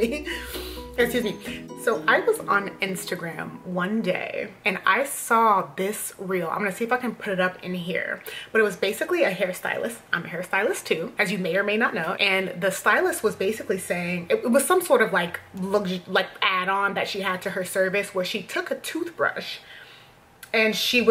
me. Excuse me. So I was on Instagram one day and I saw this reel. I'm gonna see if I can put it up in here. But it was basically a hairstylist. I'm a hairstylist too, as you may or may not know. And the stylist was basically saying, it was some sort of like add-on that she had to her service where she took a toothbrush and she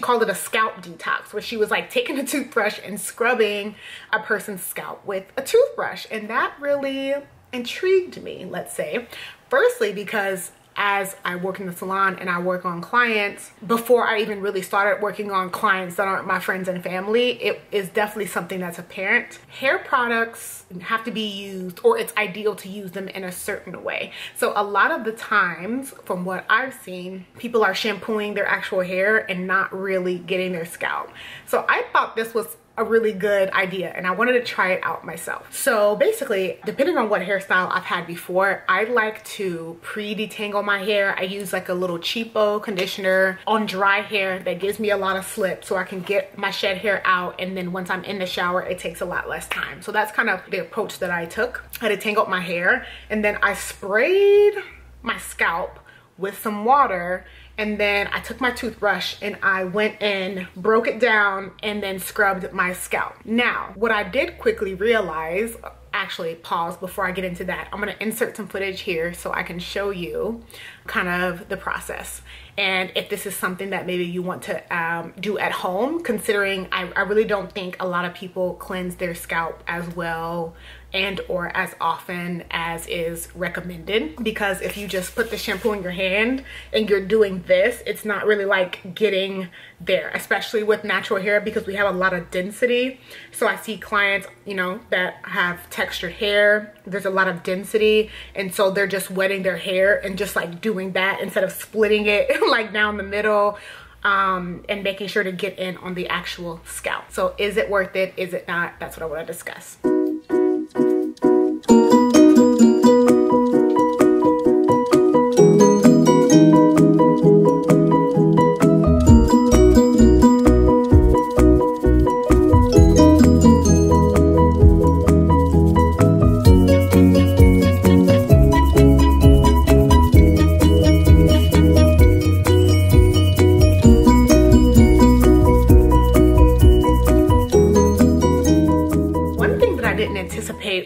called it a scalp detox, where she was like taking a toothbrush and scrubbing a person's scalp with a toothbrush. And that really intrigued me, let's say. Firstly, because as I work in the salon and I work on clients, before I even really started working on clients that aren't my friends and family, it is definitely something that's apparent. Hair products have to be used, or it's ideal to use them in a certain way. So a lot of the times, from what I've seen, people are shampooing their actual hair and not really getting their scalp. So I thought this was a really good idea and I wanted to try it out myself. So basically, depending on what hairstyle I've had before, I like to pre-detangle my hair. I use like a little cheapo conditioner on dry hair that gives me a lot of slip so I can get my shed hair out, and then once I'm in the shower, it takes a lot less time. So that's kind of the approach that I took. I detangled my hair and then I sprayed my scalp with some water, and then I took my toothbrush and I went and broke it down and then scrubbed my scalp. Now, what I did quickly realize, actually pause before I get into that, I'm gonna insert some footage here so I can show you kind of the process. And if this is something that maybe you want to do at home, considering I really don't think a lot of people cleanse their scalp as well and or as often as is recommended. Because if you just put the shampoo in your hand and you're doing this, it's not really like getting there, especially with natural hair, because we have a lot of density. So I see clients, you know, that have textured hair, there's a lot of density, and so they're just wetting their hair and just like doing that instead of splitting it like down the middle, and making sure to get in on the actual scalp. So is it worth it? Is it not? That's what I want to discuss.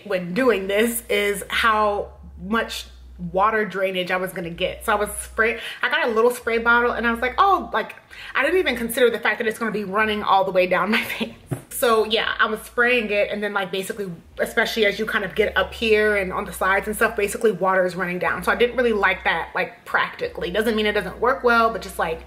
When doing this is how much water drainage I was gonna get. So I got a little spray bottle and I was like, oh, like I didn't even consider the fact that it's gonna be running all the way down my face. So yeah, I was spraying it, and then like basically, especially as you kind of get up here and on the sides and stuff, basically water is running down. So I didn't really like that, like practically. Doesn't mean it doesn't work well, but just like,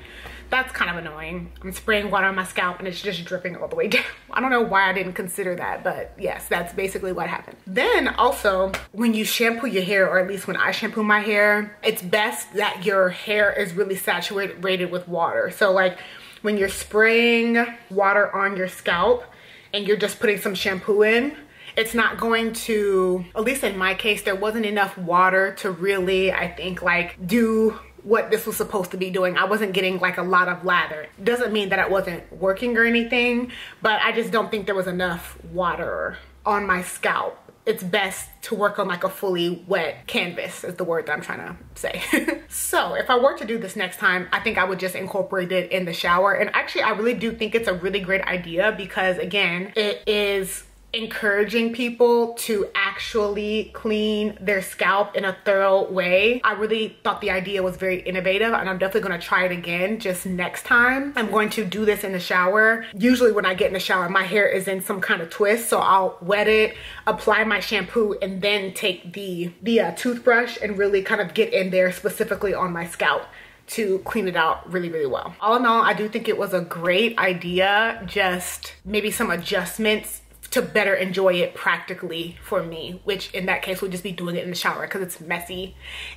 that's kind of annoying. I'm spraying water on my scalp and it's just dripping all the way down. I don't know why I didn't consider that, but yes, that's basically what happened. Then also, when you shampoo your hair, or at least when I shampoo my hair, it's best that your hair is really saturated with water. So like when you're spraying water on your scalp and you're just putting some shampoo in, it's not going to, at least in my case, there wasn't enough water to really, I think, like do what this was supposed to be doing. I wasn't getting like a lot of lather. Doesn't mean that it wasn't working or anything, but I just don't think there was enough water on my scalp. It's best to work on like a fully wet canvas is the word that I'm trying to say. So if I were to do this next time, I think I would just incorporate it in the shower. And actually, I really do think it's a really great idea because again, it is encouraging people to actually clean their scalp in a thorough way. I really thought the idea was very innovative, and I'm definitely going to try it again just next time. I'm going to do this in the shower. Usually when I get in the shower, my hair is in some kind of twist, so I'll wet it, apply my shampoo, and then take the toothbrush and really kind of get in there specifically on my scalp to clean it out really, really well. All in all, I do think it was a great idea, just maybe some adjustments to better enjoy it practically for me, which in that case would just be doing it in the shower because it's messy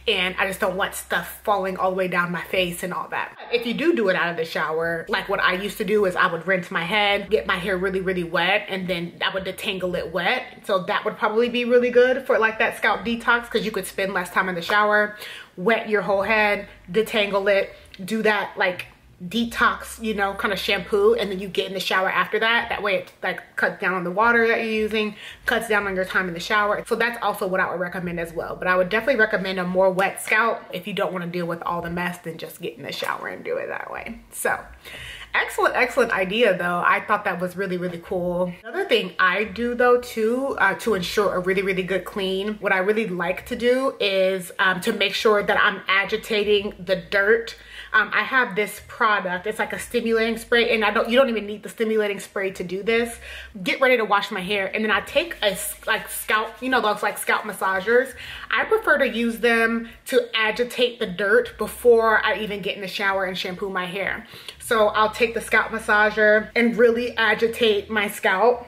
and I just don't want stuff falling all the way down my face and all that. If you do it out of the shower, like what I used to do is I would rinse my head, get my hair really, really wet, and then I would detangle it wet. So that would probably be really good for like that scalp detox because you could spend less time in the shower, wet your whole head, detangle it, do that like detox, you know, kind of shampoo, and then you get in the shower after that. That way it like cuts down on the water that you're using, cuts down on your time in the shower. So that's also what I would recommend as well. But I would definitely recommend a more wet scalp. If you don't want to deal with all the mess, then just get in the shower and do it that way. So excellent idea though. I thought that was really cool. Another thing I do though too, to ensure a really good clean, what I really like to do is to make sure that I'm agitating the dirt. I have this product. It's like a stimulating spray, and you don't even need the stimulating spray to do this. Get ready to wash my hair, and then I take a like scalp, you know, those like scalp massagers. I prefer to use them to agitate the dirt before I even get in the shower and shampoo my hair. So I'll take the scalp massager and really agitate my scalp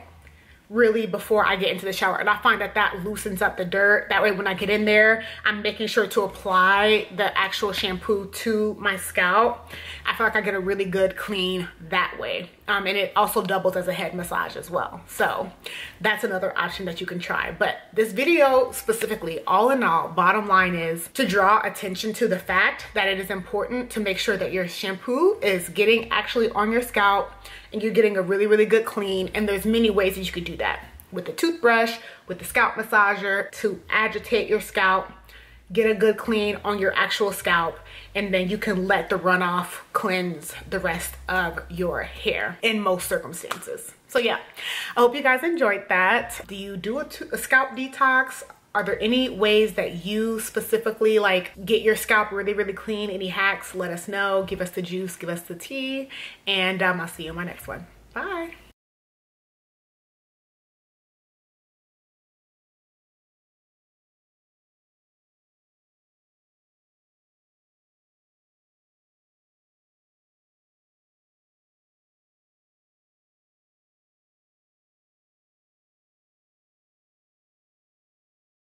really before I get into the shower, and I find that that loosens up the dirt. That way when I get in there, I'm making sure to apply the actual shampoo to my scalp. I feel like I get a really good clean that way, and it also doubles as a head massage as well. So that's another option that you can try. But this video specifically, all in all, bottom line is to draw attention to the fact that it is important to make sure that your shampoo is getting actually on your scalp and you're getting a really good clean. And there's many ways that you could do that with the toothbrush, with the scalp massager, to agitate your scalp, get a good clean on your actual scalp, and then you can let the runoff cleanse the rest of your hair in most circumstances. So yeah, I hope you guys enjoyed that. Do you do a scalp detox? Are there any ways that you specifically like get your scalp really clean? Any hacks? Let us know. Give us the juice, give us the tea, and I'll see you in my next one. Bye.